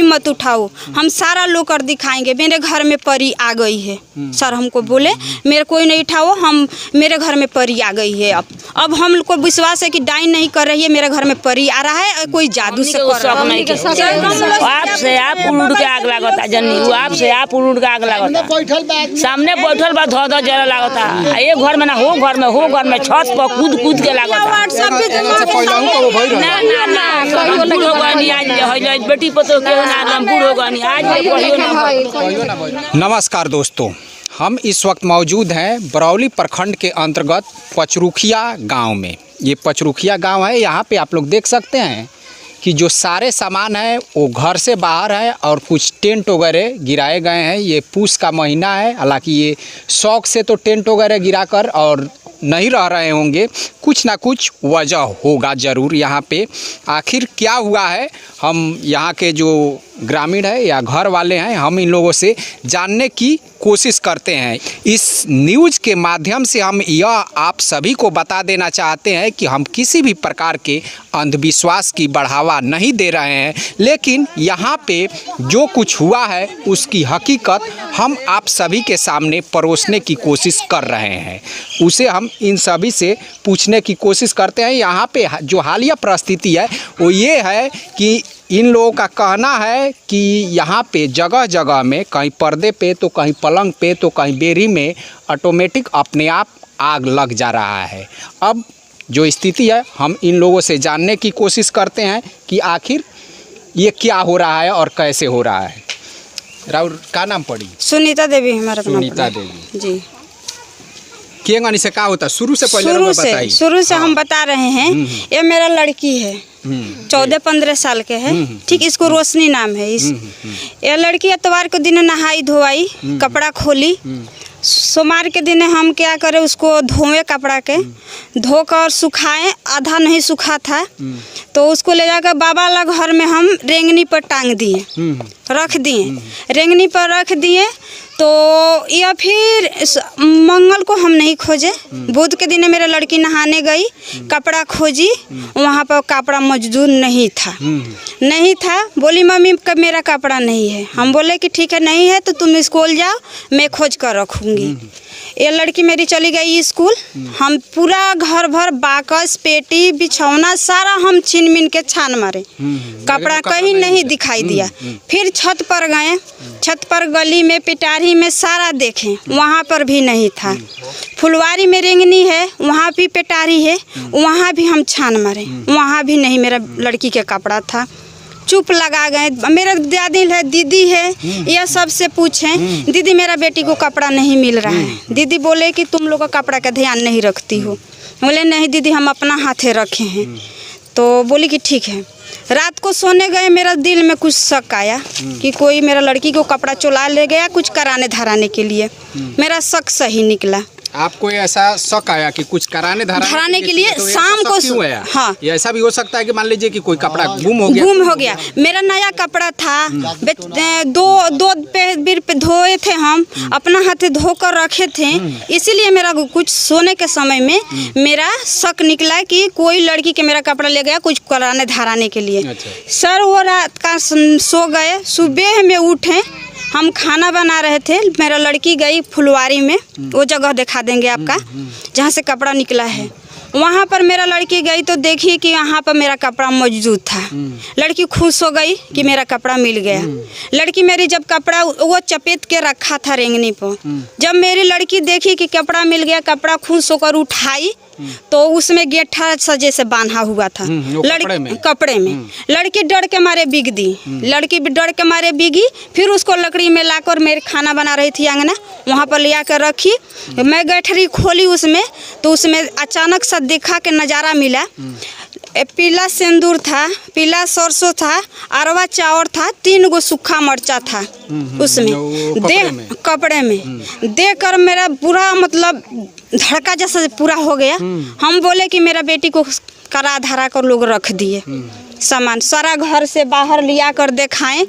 मत उठाओ, हम सारा लोग कर दिखाएंगे, मेरे घर में परी आ गई है। सर हमको बोले मेरे कोई नहीं उठाओ, हम मेरे घर में परी आ गई है। अब हम लोग को विश्वास है कि डाइन नहीं कर रही है, मेरे घर में परी आ रहा है, कोई जादू से कर रहा है। आपसे आप उड़ के आग लागता जन्नी, वो आपसे आप उड़ के आग लागता, सामने बैठल बा धो धो जरा लागता, ये घर में ना हो घर में हो घर में छत पर कूद कूद के लागता। बेटी पतो नमस्कार दोस्तों, हम इस वक्त मौजूद हैं बरौली प्रखंड के अंतर्गत पचरुखिया गांव में। ये पचरुखिया गांव है। यहाँ पे आप लोग देख सकते हैं कि जो सारे सामान है वो घर से बाहर है और कुछ टेंट वगैरह गिराए गए हैं। ये पूस का महीना है, हालांकि ये शौक से तो टेंट वगैरह गिराकर और नहीं रह रहे होंगे, कुछ ना कुछ वजह होगा ज़रूर यहाँ पे। आखिर क्या हुआ है, हम यहाँ के जो ग्रामीण है या घर वाले हैं, हम इन लोगों से जानने की कोशिश करते हैं। इस न्यूज़ के माध्यम से हम यह आप सभी को बता देना चाहते हैं कि हम किसी भी प्रकार के अंधविश्वास की बढ़ावा नहीं दे रहे हैं, लेकिन यहाँ पे जो कुछ हुआ है उसकी हकीकत हम आप सभी के सामने परोसने की कोशिश कर रहे हैं। उसे हम इन सभी से पूछने की कोशिश करते हैं। यहाँ पे जो हालिया परिस्थिति है वो ये है कि इन लोगों का कहना है कि यहाँ पे जगह जगह में कहीं पर्दे पे तो कहीं पलंग पे तो कहीं बेरी में ऑटोमेटिक अपने आप आग लग जा रहा है। अब जो स्थिति है हम इन लोगों से जानने की कोशिश करते हैं कि आखिर ये क्या हो रहा है और कैसे हो रहा है। राउर का नाम पड़ी? सुनीता देवी हमारा नाम। सुनीता देवी जी। केंगनी से क्या होता शुरू से पहले शुरू से हम बता रहे हैं। ये मेरा लड़की है, 14-15 साल के है, ठीक। इसको रोशनी नाम है। ये लड़की एतवार के दिन नहाई धोवाई, कपड़ा खोली। सोमवार के दिन हम क्या करें, उसको धोए, कपड़ा के धोकर सुखाएं, आधा नहीं सूखा था तो उसको ले जाकर बाबा वाला घर में हम रेंगनी पर टांग दिए, रख दिए। रेंगनी पर रख दिए तो या फिर मंगल को हम नहीं खोजे, बुध के दिन मेरा लड़की नहाने गई, कपड़ा खोजी, वहाँ पर कपड़ा मौजूद नहीं था। बोली मम्मी कब मेरा कपड़ा नहीं है। हम बोले कि ठीक है नहीं है तो तुम स्कूल जाओ, मैं खोज कर रखूँगी। ये लड़की मेरी चली गई स्कूल। हम पूरा घर भर बाकस पेटी बिछौना सारा हम छीन मिन के छान मारे, कपड़ा कहीं नहीं दिखाई दिया। फिर छत पर गए, छत पर गली में पिटारी में सारा देखें, वहाँ पर भी नहीं था। फुलवारी में रेंगनी है, वहाँ भी पिटारी है, वहाँ भी हम छान मारे, वहाँ भी नहीं मेरा लड़की के कपड़ा था। चुप लगा गए। मेरा दादी है, दीदी है, यह सबसे पूछें दीदी मेरा बेटी को कपड़ा नहीं मिल रहा है। दीदी बोले कि तुम लोग का कपड़ा का ध्यान नहीं रखती हो। बोले नहीं दीदी हम अपना हाथे रखे हैं। तो बोली कि ठीक है। रात को सोने गए, मेरा दिल में कुछ शक आया कि कोई मेरा लड़की को कपड़ा चुरा ले गया कुछ कराने धराने के लिए। मेरा शक सही निकला। आपको ऐसा शक आया कि कुछ कराने धराने के लिए तो शाम को क्यों आया? हाँ, ये ऐसा भी हो सकता है कि मान लीजिए कि कोई कपड़ा गुम हो गया। मेरा नया कपड़ा था, दो पे धोए थे, हम अपना हाथ धोकर रखे थे, इसीलिए मेरा कुछ सोने के समय में मेरा शक निकला कि कोई लड़की के मेरा कपड़ा ले गया कुछ कराने धराने के लिए। सर वो रात का सो गए, सुबह में उठे, हम खाना बना रहे थे, मेरा लड़की गई फुलवारी में, वो जगह दिखा देंगे आपका जहाँ से कपड़ा निकला है। वहाँ पर मेरा लड़की गई तो देखी कि यहाँ पर मेरा कपड़ा मौजूद था। लड़की खुश हो गई कि मेरा कपड़ा मिल गया। लड़की मेरी जब कपड़ा वो चपेट के रखा था रेंगनी पर, जब मेरी लड़की देखी कि कपड़ा मिल गया, कपड़ा खुश होकर उठाई तो उसमें गेठा सजे से बांधा हुआ था कपड़े में। लड़की डर के मारे बिग दी। फिर उसको लकड़ी में लाकर मेरे खाना बना रही थी आंगना, वहाँ पर ले आकर रखी। मैं गठरी खोली उसमें तो उसमें अचानक सा देखा के नज़ारा मिला। पीला सिंदूर था, पीला सरसों था, अरवा चावल था, 3 गो सूखा मरचा था उसमें कपड़े में। देख कर मेरा पूरा मतलब धड़का जैसा पूरा हो गया। हम बोले कि मेरा बेटी को करा धरा कर लोग रख दिए। सामान सारा घर से बाहर लिया कर दिखाएं।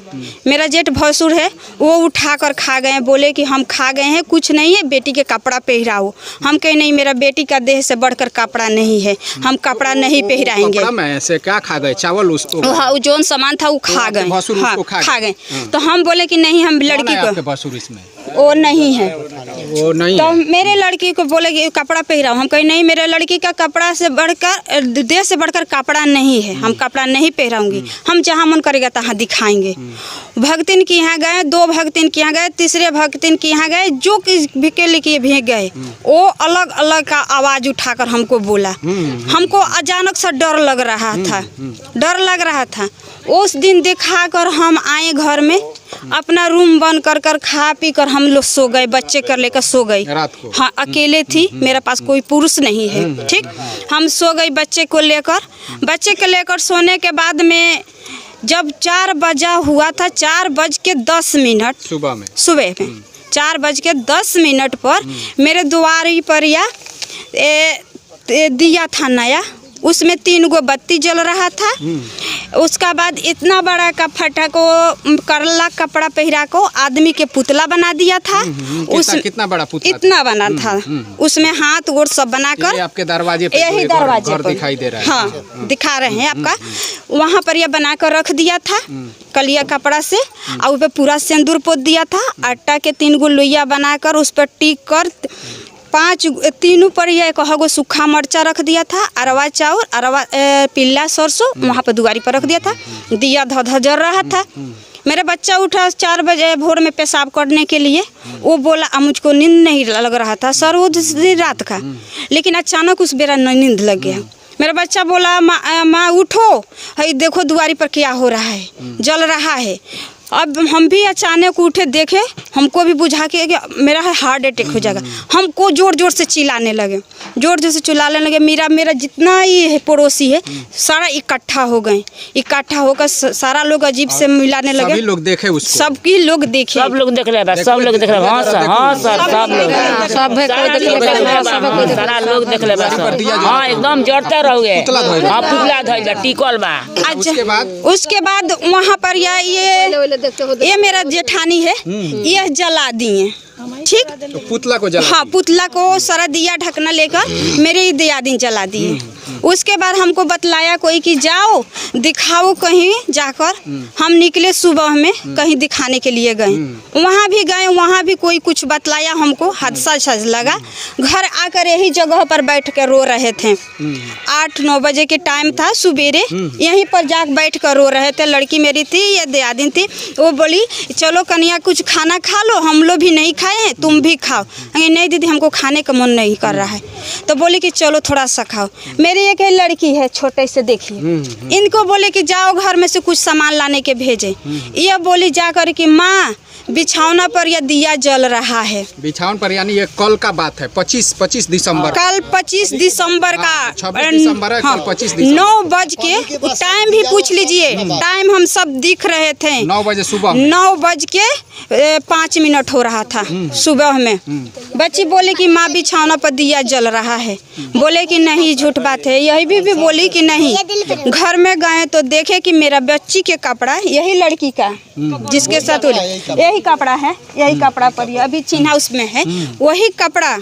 मेरा जेठ भसुर है, वो उठा कर खा गए, बोले कि हम खा गए हैं, कुछ नहीं है, बेटी के कपड़ा पहराओ। हम कहे नहीं, मेरा बेटी का देह से बढ़कर कपड़ा नहीं है, हम कपड़ा नहीं पहराएंगे। कपड़ा में से क्या खा गए? चावल उसको? हाँ, वो जोन सामान था वो खा गए। हाँ, खा गए। तो हम बोले कि नहीं, हम लड़की को, भसुर इसमें वो नहीं है, वो नहीं तो है। मेरे लड़की को बोले कि कपड़ा पहराओ। हम कहे नहीं, मेरे लड़की का कपड़ा से बढ़कर, देह से बढ़कर कपड़ा नहीं है, हम कपड़ा नहीं पहराऊंगी, हम जहाँ मन करेगा तहाँ दिखाएंगे। भक्तिन के यहाँ गए, 2 भक्तिन के यहाँ गए, तीसरे भक्तिन के यहाँ गए, जो के लिए भी गए, वो अलग अलग का आवाज़ उठाकर हमको बोला। हमको अचानक सा डर लग रहा था। उस दिन दिखा कर हम आए घर में, अपना रूम बंद कर खा पी कर हम लोग सो गए, बच्चे कर लेकर सो गई रात को। हाँ, अकेले थी, मेरे पास कोई पुरुष नहीं है। ठीक, हम सो गई बच्चे को लेकर सोने के बाद में जब 4 बजा हुआ था, 4:10 सुबह में 4:10 पर मेरे द्वारी पर या दिया था नया, उसमें 3 गो बत्ती जल रहा था। उसका बाद इतना बड़ा का फटा को करला कपड़ा पहरा को आदमी के पुतला बना दिया था। कितना बड़ा पुतला? इतना बना था। उसमें हाथ गोड़ सब बनाकर आपके दरवाजे पे, यही दरवाजे पर दिखाई दे रहा है। हाँ, दिखा रहे हैं आपका। वहाँ पर यह बनाकर रख दिया था कलिया कपड़ा से, और उस पर पूरा सिंदूर पोत दिया था। आटा के 3 गो लोइया बनाकर उस पर टिक कर 3 पर यह कहो सूखा मिर्चा रख दिया था, अरवा चाउर, अरवा पीला सरसों वहाँ पर दुआरी पर रख दिया था। दिया धध जल रहा था। मेरा बच्चा उठा 4 बजे भोर में पेशाब करने के लिए। वो बोला मुझको नींद नहीं लग रहा था सर, वो रात का, लेकिन अचानक उस बेरा नींद लग गया। मेरा बच्चा बोला माँ उठो, है देखो दुआरी पर क्या हो रहा है, जल रहा है। अब हम भी अचानक उठे, देखे, हमको भी बुझा के मेरा हार्ट अटैक हो जाएगा। हमको ज़ोर ज़ोर से चिल्लाने लगे, मेरा जितना ही पड़ोसी है सारा इकट्ठा हो गए। इकट्ठा होकर सारा लोग अजीब से मिलाने लगे। सभी लोग देखे उसको? सबकी लोग देखे, सब लोग देख ले, सब लोग देख ले। हाँ सर, सारा लोग देख ले। हाँ, एकदम जड़ते रहोगे। हाँ, पुतला धइल टिकल बा। उसके बाद वहाँ पर ये मेरा जेठानी है, ये जला दिए। ठीक, तो पुतला को जला? हाँ, पुतला को सारा दिया ढकना लेकर मेरे दियादिन जला दिए। उसके बाद हमको बतलाया कोई कि जाओ दिखाओ कहीं जाकर। हम निकले सुबह में, कहीं दिखाने के लिए गए। वहाँ भी कोई कुछ बतलाया हमको, हादसा सज लगा। घर आकर यही जगह पर बैठ कर रो रहे थे। 8-9 बजे के टाइम था सवेरे, यहीं पर जाकर बैठ कर रो रहे थे। लड़की मेरी थी, ये दियादिन थी। वो बोली चलो कन्या कुछ खाना खा लो, हम लोग भी नहीं खाए हैं, तुम भी खाओ। नहीं दीदी, हमको खाने का मन नहीं कर रहा है। तो बोली कि चलो थोड़ा सा खाओ। मेरी एक लड़की है छोटे से, देखिए, इनको बोले कि जाओ घर में से कुछ सामान लाने के भेजे। ये बोली जाकर कि माँ बिछौना पर यह दिया जल रहा है। बिछौन पर, यानी ये कल का बात है, 25 दिसंबर। कल 25 दिसंबर का, 26 दिसंबर है, हाँ, कल 25 दिसंबर। 9 बज के, टाइम भी पूछ लीजिए, टाइम हम सब दिख रहे थे। 9 बजे सुबह, 9:05 हो रहा था सुबह में। बच्ची बोले कि माँ बिछौना पर दिया जल रहा है। बोले कि नहीं, झूठ बात है। यही भी बोली कि नहीं। घर में गए तो देखे कि मेरा बच्ची के कपड़ा, यही लड़की का जिसके साथ यही कपड़ा है, यही कपड़ा पर अभी चिन्हा उसमें है, वही कपड़ा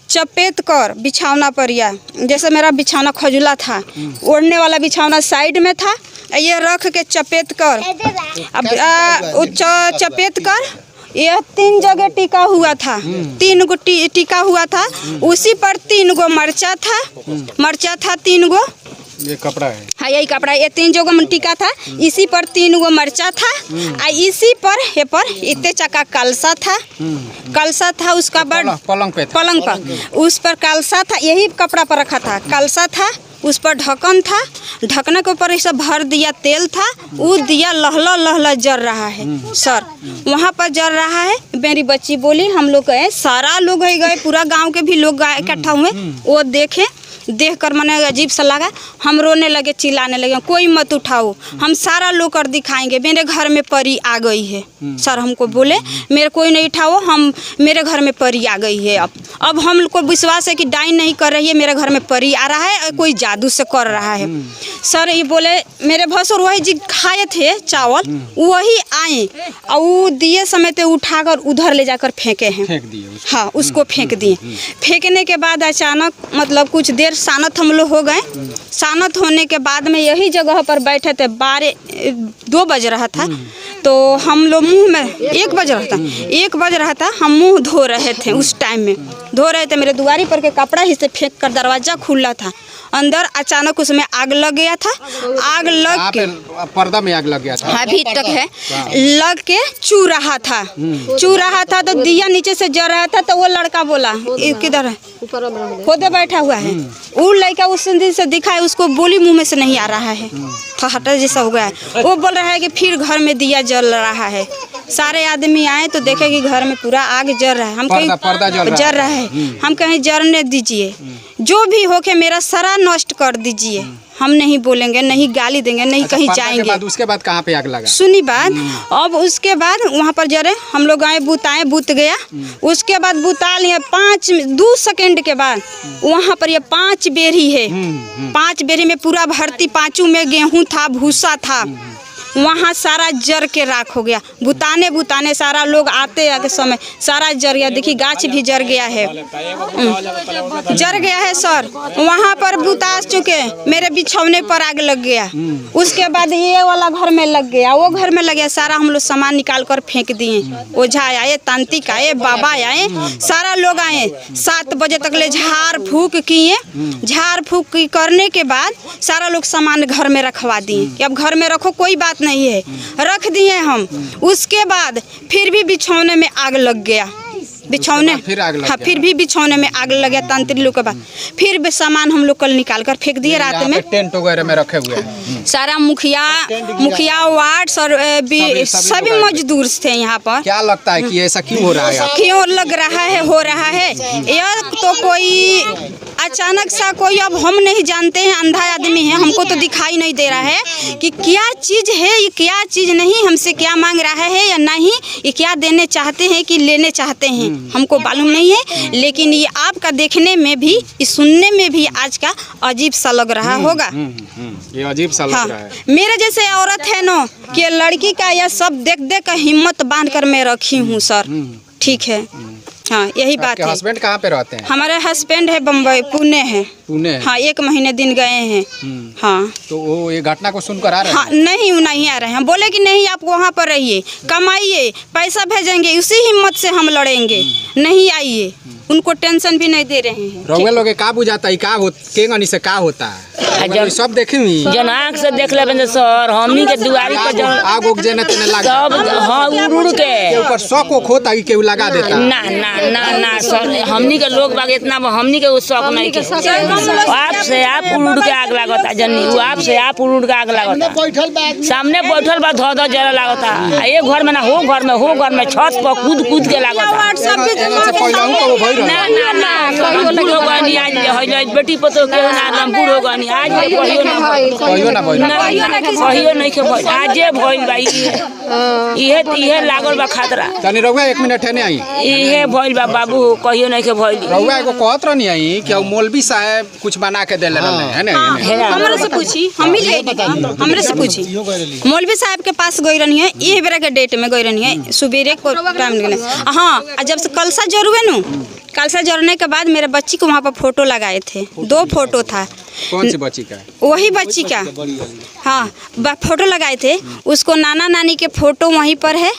चपेट कर बिछौना पर, या जैसे मेरा बिछौना खजुला था, ओढ़ने वाला बिछौना साइड में था, ये रख के चपेट कर, चपेट कर यह 3 जगह टिका हुआ था। 3 गो टिका हुआ था। उसी पर 3 गो मरचा था 3 गो। ये कपड़ा है, हाँ, यही कपड़ा, ये 3 जगह टिका था। इसी पर 3 गो मरचा था। इसी पर इतने चक्का कलसा था। उसका बाद पलंग पर उस पर कलसा था, यही कपड़ा पर रखा था। कलसा था, उस पर ढक्कन था। ढकने के ऊपर ऐसा भर दिया तेल था। वो दिया लहला जल रहा है सर, वहाँ पर जल रहा है। मेरी बच्ची बोली, हम लोग गए, सारा लोग गए, पूरा गांव के भी लोग इकट्ठा हुए। वो देखे, देखकर मैंने अजीब सा लगा। हम रोने लगे, चिल्लाने लगे, कोई मत उठाओ, हम सारा लोग कर दिखाएंगे, मेरे घर में परी आ गई है। सर हमको बोले मेरे कोई नहीं उठाओ, हम मेरे घर में परी आ गई है। अब हम लोग को विश्वास है कि डाइन नहीं कर रही है, मेरे घर में परी आ रहा है और कोई जादू से कर रहा है। सर ये बोले मेरे भसुर वही जी खाए थे चावल, वही आए और वो दिए समेत उठाकर उधर ले जाकर फेंके हैं। फेंक दिए उसको। हाँ उसको फेंक दिए। फेंकने के बाद अचानक मतलब कुछ देर शांत हम लोग हो गए। शांत होने के बाद में यही जगह पर बैठे थे, 2 बज रहा था, तो हम लोग मुंह में 1 बज रहा था, हम मुंह धो रहे थे। उस टाइम में धो रहे थे, मेरे दुआरी पर के कपड़ा ही से फेंक कर दरवाजा खुला था, अंदर अचानक उसमें आग लग गया था। आग लग के पर्दा में आग लग गया था। अभी तक है, लग के चू रहा था तो दिया नीचे से जल रहा था। तो वो लड़का बोला किधर है, खुद बैठा हुआ है। वो लड़का उस दिन से दिखा है, उसको बोली मुंह में से नहीं आ रहा है, फटा जैसा हो गया है। वो बोल रहा है कि फिर घर में दिया जल रहा है। सारे आदमी आए तो देखे कि घर में पूरा आग जल रहा है। हम कहीं पर्दा जल रहा है। हम कहीं जलने दीजिए, जो भी हो के मेरा सारा नष्ट कर दीजिए, हम नहीं बोलेंगे, नहीं गाली देंगे, नहीं कहीं जाएंगे। उसके बाद कहाँ पे आग लगा? सुनी बात, अब उसके बाद वहाँ पर जरे हम लोग आए, बुत गया। उसके बाद बुता लिए 2 सेकंड के बाद वहाँ पर ये 5 बेरी है। 5 बेरी में पूरा भर्ती, 5 में गेहूँ था, भूसा था, वहाँ सारा जर के राख हो गया। बुताने सारा लोग आते समय सारा जर गया। देखिए गाछ भी जर गया है, सर। वहाँ पर बुता चुके, मेरे बिछौने पर आग लग गया। उसके बाद ये वाला घर में लग गया, वो घर में लग गया। सारा हम लोग सामान निकाल कर फेंक दिए। ओझा आए, तांत्रिक आए, बाबा आए, सारा लोग आए। 7 बजे तक ले झाड़ फूक किए। झाड़ फूक करने के बाद सारा लोग सामान घर में रखवा दिए कि अब घर में रखो, कोई बात नहीं है, रख दिए हम। उसके बाद फिर भी बिछौने में आग लग गया। बिछौने फिर भी बिछौने में आग लग गया। तांत्रिक लोग के बाद फिर भी सामान हम लोग कल निकाल कर फेंक दिए। रात में टेंट वगैरह में रखे हुए हैं। सारा मुखिया वार्ड सभी मजदूर थे यहाँ पर। क्या लगता है कि ऐसा क्यों हो रहा है? क्यों लग रहा है, हो रहा है? यह तो कोई अचानक सा कोई, अब हम नहीं जानते हैं, अंधा आदमी है, हमको तो दिखाई नहीं दे रहा है कि क्या चीज़ है, ये क्या चीज़ नहीं, हमसे क्या मांग रहा है या नहीं, ये क्या देने चाहते हैं कि लेने चाहते हैं, हमको मालूम नहीं है। लेकिन ये आपका देखने में भी, सुनने में भी आज का अजीब सा लग रहा होगा। ये अजीब सा लग रहा है। मेरे जैसे औरत है ना कि लड़की का यह सब देख देख कर हिम्मत बांध कर मैं रखी हूँ सर। ठीक है, हाँ यही बात है। हस्बैंड कहाँ पे रहते हैं? हमारे हस्बैंड है बम्बई, पुणे है। हाँ 1 महीने दिन गए हैं। हाँ तो वो ये घटना को सुनकर आ रहे हैं? हाँ नहीं आ रहे हैं। बोले कि नहीं आप वहाँ पर रहिए, कमाइए, पैसा भेजेंगे, उसी हिम्मत से हम लड़ेंगे, नहीं आइए। उनको टेंशन भी नहीं दे रहे हैं। रउआ लोग का बुझाता है का केंगनी से का होता है? सब देखे हुई जन आँख से देख ले सर, हमनी के दुआरी पर जन आग उग जेने तेने लगा सब। हाँ उड़ के ऊपर शौक को खोता कि केहू लगा देता। ना सर, हमनी के लोग बाग इतना हमनी के उस शौक नहीं के। आप से आप उड़ के आग लागता जन्नी, वो आप से आप उड़ के आग लागता। सामने बैठल बा धो जरा लागता। ये घर में ना हो, घर में छत पर कूद के लागता। बेटी पतो के बूढ़ गनी आज कहियो नहीं के भइल, आजे भइल बा। इहे लागल बा खतरा। तनी रउआ 1 मिनट है नहीं इहे भइल बा बाबू, कहियो नहीं के भइल। रउआ एगो कहत रहनी आई कि मौलवी साहब कुछ बना के देले रहले है ना? हमरे से पूछी, हम ही ले हमरे से पूछी। मौलवी साहब के पास गई रहनी है, ये बेरा के डेट में गई रहनी है, सुबेरे को टाइम। हाँ जब से कलसा जरूर नु, कलसा जोड़ने के बाद मेरे बच्ची को वहाँ पर फोटो लगाए थे। 2 फोटो था। कौन सी बच्ची का? वही बच्ची का। हाँ फोटो लगाए थे, उसको नाना नानी के फोटो वहीं पर है,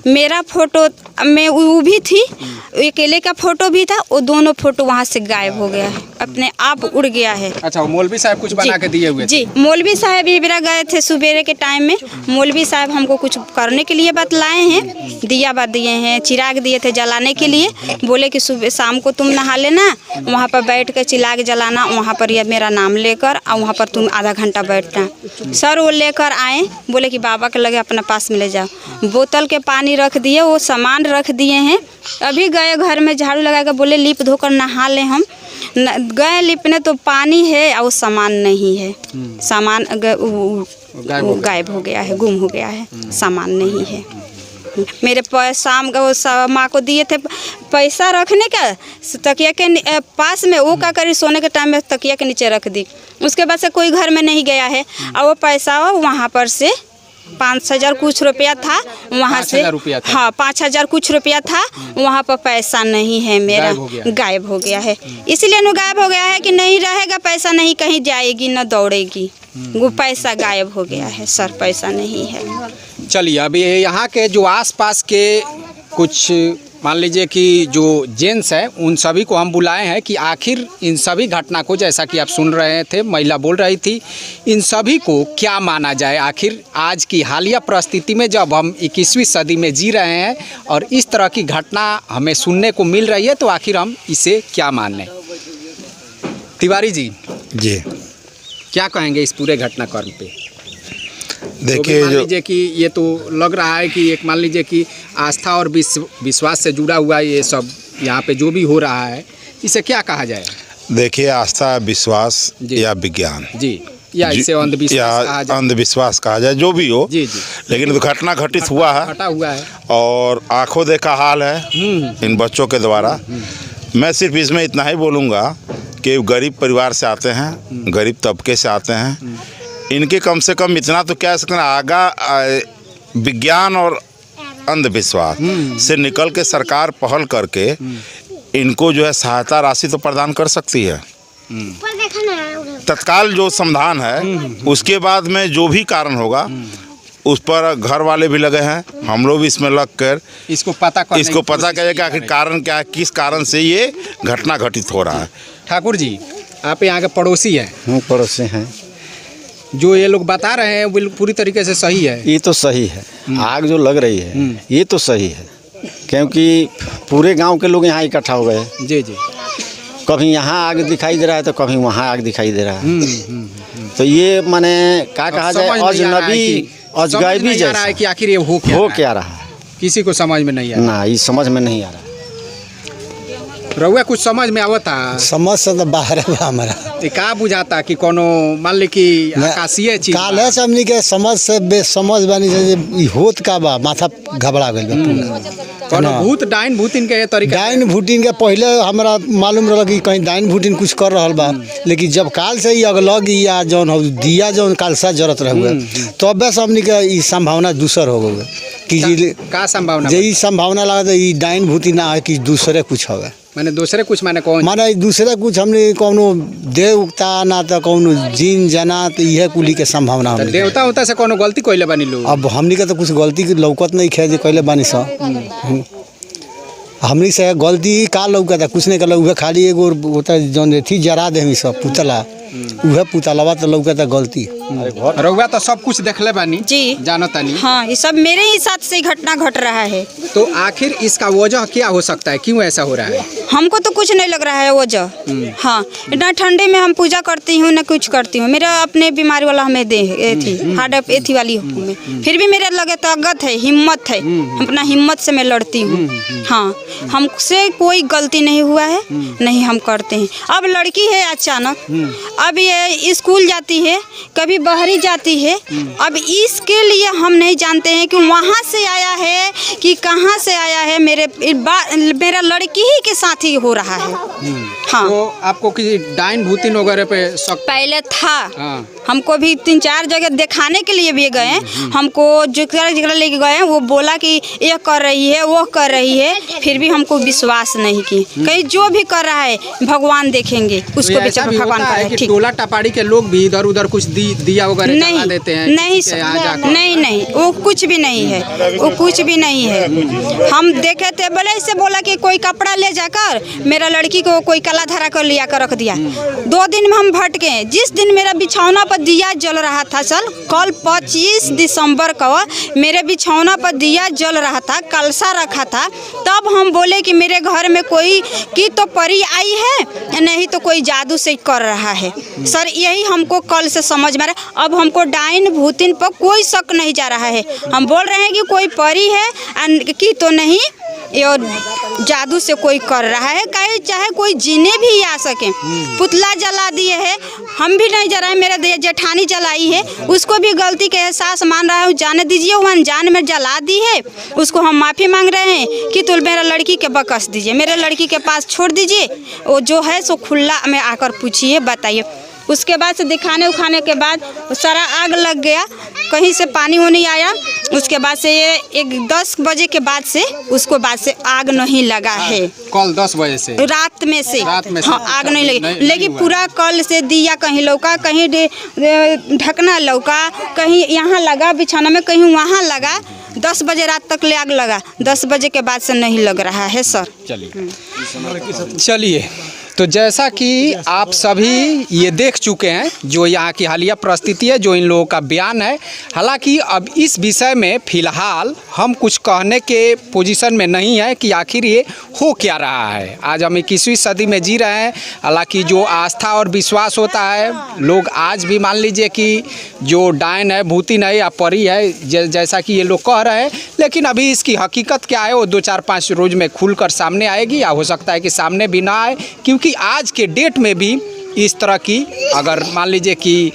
मेरा फोटो में वो भी थी, अकेले का फोटो भी था। वो दोनों फोटो वहाँ से गायब हो गया है, अपने आप उड़ गया है। अच्छा मौलवी साहब कुछ बना के दिए हुए? जी मौलवी साहब ये बेरा गए थे सुबेरे के टाइम में। मौलवी साहब हमको कुछ करने के लिए बतलाए हैं, दिया बात दिए हैं, चिराग दिए थे जलाने के लिए। बोले कि सुबह शाम को तुम नहा लेना, वहाँ पर बैठ कर चिराग जलाना, वहाँ पर यह मेरा नाम लेकर, और वहाँ पर तुम आधा घंटा बैठना। सर वो लेकर आए, बोले कि बाबा के लगे अपना पास में ले जाओ। बोतल के पानी रख दिए, वो सामान रख दिए हैं। अभी गए घर में झाड़ू लगा कर, बोले लीप धोकर नहा ले हम। गए लिपने तो पानी है और सामान नहीं है, सामान गायब हो गया है, गुम हो गया है, सामान नहीं है। मेरे शाम का वो माँ को दिए थे पैसा रखने का, तकिया के पास में, वो क्या करी सोने के टाइम में तकिया के नीचे रख दी। उसके बाद से कोई घर में नहीं गया है और वो पैसा वहाँ पर से 5,000 कुछ रुपया था, वहाँ से हाँ 5,000 कुछ रुपया था, वहाँ पर पैसा नहीं है मेरा, गायब हो गया है। इसलिए न गायब हो गया है कि नहीं रहेगा पैसा, नहीं कहीं जाएगी न दौड़ेगी, वो पैसा गायब हो गया है सर, पैसा नहीं है। चलिए अभी यहाँ के जो आसपास के कुछ मान लीजिए कि जो जेंट्स हैं उन सभी को हम बुलाए हैं कि आखिर इन सभी घटना को, जैसा कि आप सुन रहे थे महिला बोल रही थी, इन सभी को क्या माना जाए। आखिर आज की हालिया परिस्थिति में जब हम 21वीं सदी में जी रहे हैं और इस तरह की घटना हमें सुनने को मिल रही है तो आखिर हम इसे क्या मान लें। तिवारी जी क्या कहेंगे इस पूरे घटनाक्रम पे? देखिए मान लीजिए कि ये तो लग रहा है कि एक मान लीजिए कि आस्था और विश्वास से जुड़ा हुआ ये सब यहाँ पे जो भी हो रहा है, इसे क्या कहा जाए? देखिए आस्था, विश्वास या विज्ञान या इसे अंधविश्वास कहा जाए, जो भी हो जी। लेकिन दुर्घटना घटित हुआ है और आंखों देखा हाल है इन बच्चों के द्वारा। मैं सिर्फ इसमें इतना ही बोलूँगा कि गरीब परिवार से आते हैं, गरीब तबके से आते हैं, इनके कम से कम इतना तो कह सकते हैं आगा विज्ञान और अंधविश्वास से निकल के सरकार पहल करके इनको जो है सहायता राशि तो प्रदान कर सकती है। तत्काल जो समाधान है उसके बाद में जो भी कारण होगा उस पर घर वाले भी लगे हैं, हम लोग भी इसमें लग कर इसको पता करें कि आखिर कारण क्या है, किस कारण से ये घटना घटित हो रहा है। ठाकुर जी आप यहाँ के पड़ोसी हैं? पड़ोसी हैं। जो ये लोग बता रहे हैं वो पूरी तरीके से सही है? ये तो सही है, आग जो लग रही है ये तो सही है, क्योंकि पूरे गांव के लोग यहाँ इकट्ठा हो गए। जी। कभी यहाँ आग दिखाई दे रहा है तो कभी वहाँ आग दिखाई दे रहा है। तो ये माने क्या कहा जाए, अजनबी अजगैबी जैसा है कि आखिर ये हो क्या रहा है, किसी को समझ में नहीं आ रहा। ना ये समझ में नहीं आ रहा। रहुआ कुछ समझ में आवता? समझ से तो बाहर है हमारा। का बुझाता कि कोनो मान ली कि आकाशीय चीज काले से हमनी के समझ से बेसमझ बनी से होत का बा, माथा घबरा गइल बा। कोनो भूत डाइन भूतिन के तरीका, डाइन भूतिन के पहले हमरा मालूम रहा कि कहीं डाइन भूतिन कुछ कर रहल बा, लेकिन जब काल से ही अगलग या जौन हो दिया जौन कालसा जरत रहुए तो अब बस हमनी के ई संभावना दूसर हो गए कि का संभावना, जे ई संभावना लगा ई डाइन भूति ना है कि दूसरे कुछ होगा। माने दूसरे कुछ माने कौन? माने दूसरे कुछ हमने कौनो देवता ना तो कौनो जीन जना तो यह कुली के संभावना है। देवता होता से कौनो गलती कोइले बानी लोग? अब हमनी के तो कुछ गलती की लौकत नहीं खे कोइले बानी सा। हमनी से गलती का लौकत है, कुछ नहीं कर उहे खाली एगो होता जौन थी जरा दे सब पुतला, उहे पुतलवा तो लौकत है गलती। रउआ तो सब कुछ देखले बानी जी, जानो तानी। हाँ ये सब मेरे ही साथ से घटना घट रहा है। तो आखिर इसका वजह क्या हो सकता है, क्यों ऐसा हो रहा है? हमको तो कुछ नहीं लग रहा है वजह। हाँ इतना ठंडे में हम पूजा करती हूँ न कुछ करती हूँ, मेरा अपने बीमारी वाला हमें थी हार्ट एथी वाली में, फिर भी मेरे लगे ताकत है, हिम्मत है, अपना हिम्मत से मैं लड़ती हूँ। हाँ हमसे कोई गलती नहीं हुआ है, नहीं हम करते हैं। अब लड़की है अचानक, अब ये स्कूल जाती है, कभी बहरी जाती है, अब इसके लिए हम नहीं जानते हैं कि वहाँ से आया है कि कहाँ से आया है। मेरा लड़की ही के साथ ही हो रहा है। हाँ तो आपको किसी डाइन भूतिन वगैरह पे शक पहले था? हाँ। हमको भी 3-4 जगह दिखाने के लिए भी गए, हमको जगह लेके गए, वो बोला कि ये कर रही है वो कर रही है, फिर भी हमको विश्वास नहीं की। कहीं जो भी कर रहा है भगवान देखेंगे, उसको बेचारा भगवान करे। ठीक, टोला टपाड़ी के लोग भी इधर उधर कुछ दिया वगैरह जला देते हैं? नहीं, वो कुछ भी नहीं है, वो कुछ भी नहीं है। हम देखे थे, बोले इससे बोला कि कोई कपड़ा ले जाकर मेरा लड़की को कोई कला धरा कर लिया कर रख दिया। 2 दिन में हम भटके। जिस दिन मेरा बिछौना पर दिया जल रहा था, कल 25 दिसंबर को मेरे बिछौना पर दिया जल रहा था, कलसा रखा था, तब हम बोले कि मेरे घर में कोई की तो परी आई है, नहीं तो कोई जादू से कर रहा है। सर यही हमको कल से समझ में आ रहा है। अब हमको डाइन भूतिन पर कोई शक नहीं जा रहा है। हम बोल रहे हैं कि कोई परी है कि तो नहीं, जादू से कोई कर रहा है, चाहे कोई जीने भी आ सके। पुतला जला दिए है, हम भी नहीं जलाए, मेरे जेठानी जलाई है, उसको भी गलती के एहसास मान रहा हूँ, जाने दीजिए, वो अनजान में जला दी है, उसको हम माफ़ी मांग रहे हैं कि तो मेरा लड़की के बकस दीजिए, मेरे लड़की के पास छोड़ दीजिए, वो जो है सो खुला में आकर पूछिए, बताइए। उसके बाद से दिखाने उखाने के बाद सारा आग लग गया, कहीं से पानी वो नहीं आया। उसके बाद से ये 10 बजे के बाद से उसको बाद से आग नहीं लगा है। कल 10 बजे से रात में से हाँ, आग नहीं लगी, लेकिन पूरा कल से दिया कहीं लौका, कहीं ढकना लौका, कहीं यहाँ लगा बिछाना में, कहीं वहाँ लगा। 10 बजे रात तक ले आग लगा, 10 बजे के बाद से नहीं लग रहा है सर। चलिए, तो जैसा कि आप सभी ये देख चुके हैं जो यहाँ की हालिया परिस्थिति है, जो इन लोगों का बयान है। हालांकि अब इस विषय में फ़िलहाल हम कुछ कहने के पोजीशन में नहीं है कि आखिर ये हो क्या रहा है। आज हम 21वीं सदी में जी रहे हैं। हालांकि जो आस्था और विश्वास होता है, लोग आज भी मान लीजिए कि जो डायन है, भूतिन है या परी है, जैसा कि ये लोग कह रहे हैं, लेकिन अभी इसकी हकीकत क्या है वो 2-4-5 रोज़ में खुलकर सामने आएगी, या हो सकता है कि सामने भी ना आए, क्योंकि आज के डेट में भी इस तरह की अगर मान लीजिए कि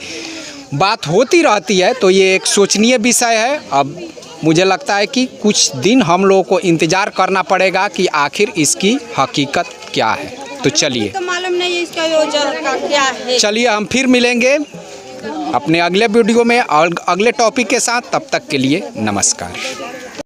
बात होती रहती है तो ये एक सोचनीय विषय है। अब मुझे लगता है कि कुछ दिन हम लोगों को इंतज़ार करना पड़ेगा कि आखिर इसकी हकीकत क्या है। तो चलिए, तो मालूम नहीं है इसका वजह का क्या है। चलिए हम फिर मिलेंगे अपने अगले वीडियो में और अगले टॉपिक के साथ। तब तक के लिए नमस्कार।